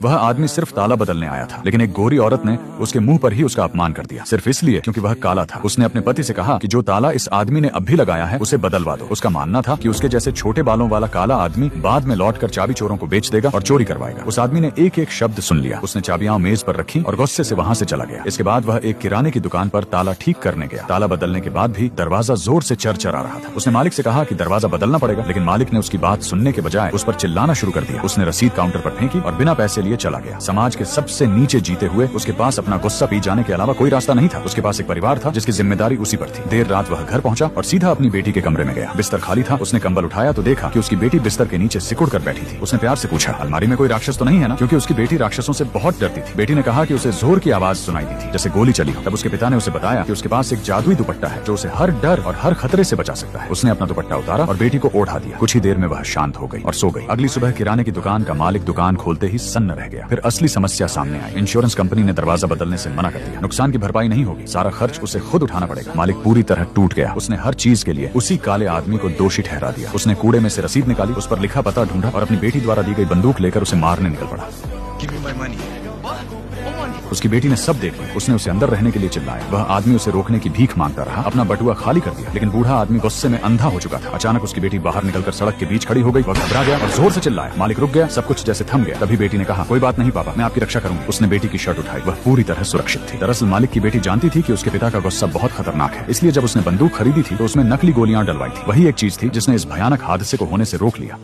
वह आदमी सिर्फ ताला बदलने आया था, लेकिन एक गोरी औरत ने उसके मुंह पर ही उसका अपमान कर दिया, सिर्फ इसलिए क्योंकि वह काला था। उसने अपने पति से कहा कि जो ताला इस आदमी ने अब भी लगाया है उसे बदलवा दो। उसका मानना था कि उसके जैसे छोटे बालों वाला काला आदमी बाद में लौटकर चाबी चोरों को बेच देगा और चोरी करवाएगा। उस आदमी ने एक एक शब्द सुन लिया। उसने चाबियां मेज पर रखी और गुस्से से वहां से चला गया। इसके बाद वह एक किराने की दुकान पर ताला ठीक करने गया। ताला बदलने के बाद भी दरवाजा जोर से चरचरा रहा था। उसने मालिक से कहा कि दरवाजा बदलना पड़ेगा, लेकिन मालिक ने उसकी बात सुनने के बजाय उस पर चिल्लाना शुरू कर दिया। उसने रसीद काउंटर पर फेंकी और बिना पैसे लिए चला गया। समाज के सबसे नीचे जीते हुए उसके पास अपना गुस्सा पी जाने के अलावा कोई रास्ता नहीं था। उसके पास एक परिवार था जिसकी जिम्मेदारी उसी पर थी। देर रात वह घर पहुंचा और सीधा अपनी बेटी के कमरे में गया। बिस्तर खाली था। उसने कंबल उठाया तो देखा कि उसकी बेटी बिस्तर के नीचे सिकुड़ कर बैठी थी। उसने प्यार से पूछा, अलमारी में कोई राक्षस तो नहीं है ना? क्योंकि उसकी बेटी राक्षसों से बहुत डरती थी। बेटी ने कहा कि उसे जोर की आवाज सुनाई दी थी, जैसे गोली चली हो। तब उसके पिता ने उसे बताया कि उसके पास एक जादुई दुपट्टा है जो उसे हर डर और हर खतरे से बचा सकता है। उसने अपना दुपट्टा उतारा और बेटी को ओढ़ा दिया। कुछ ही देर में वह शांत हो गई और सो गई। अगली सुबह किराने की दुकान का मालिक दुकान खोलते ही सन्न रह गया। फिर असली समस्या सामने आई। इंश्योरेंस कंपनी ने दरवाजा बदलने से मना कर दिया। नुकसान की भरपाई नहीं होगी, सारा खर्च उसे खुद उठाना पड़ेगा। मालिक पूरी तरह टूट गया। उसने हर चीज के लिए उसी काले आदमी को दोषी ठहरा दिया। उसने कूड़े में से रसीद निकाली, उस पर लिखा पता ढूंढा और अपनी बेटी द्वारा दी गई बंदूक लेकर उसे मारने निकल पड़ा। उसकी बेटी ने सब देख लिया। उसने उसे अंदर रहने के लिए चिल्लाया। वह आदमी उसे रोकने की भीख मांगता रहा, अपना बटुआ खाली कर दिया, लेकिन बूढ़ा आदमी गुस्से में अंधा हो चुका था। अचानक उसकी बेटी बाहर निकलकर सड़क के बीच खड़ी हो गई। वह घबरा गया और जोर से चिल्लाया। मालिक रुक गया, सब कुछ जैसे थम गया। तभी बेटी ने कहा, कोई बात नहीं पापा, मैं आपकी रक्षा करूंगी। उसने बेटी की शर्ट उठाई। वह पूरी तरह सुरक्षित थी। दरअसल मालिक की बेटी जानती थी कि उसके पिता का गुस्सा बहुत खतरनाक है, इसलिए जब उसने बंदूक खरीदी थी तो उसमें नकली गोलियां डलवाई थी। वही एक चीज थी जिसने इस भयानक हादसे को होने से रोक लिया।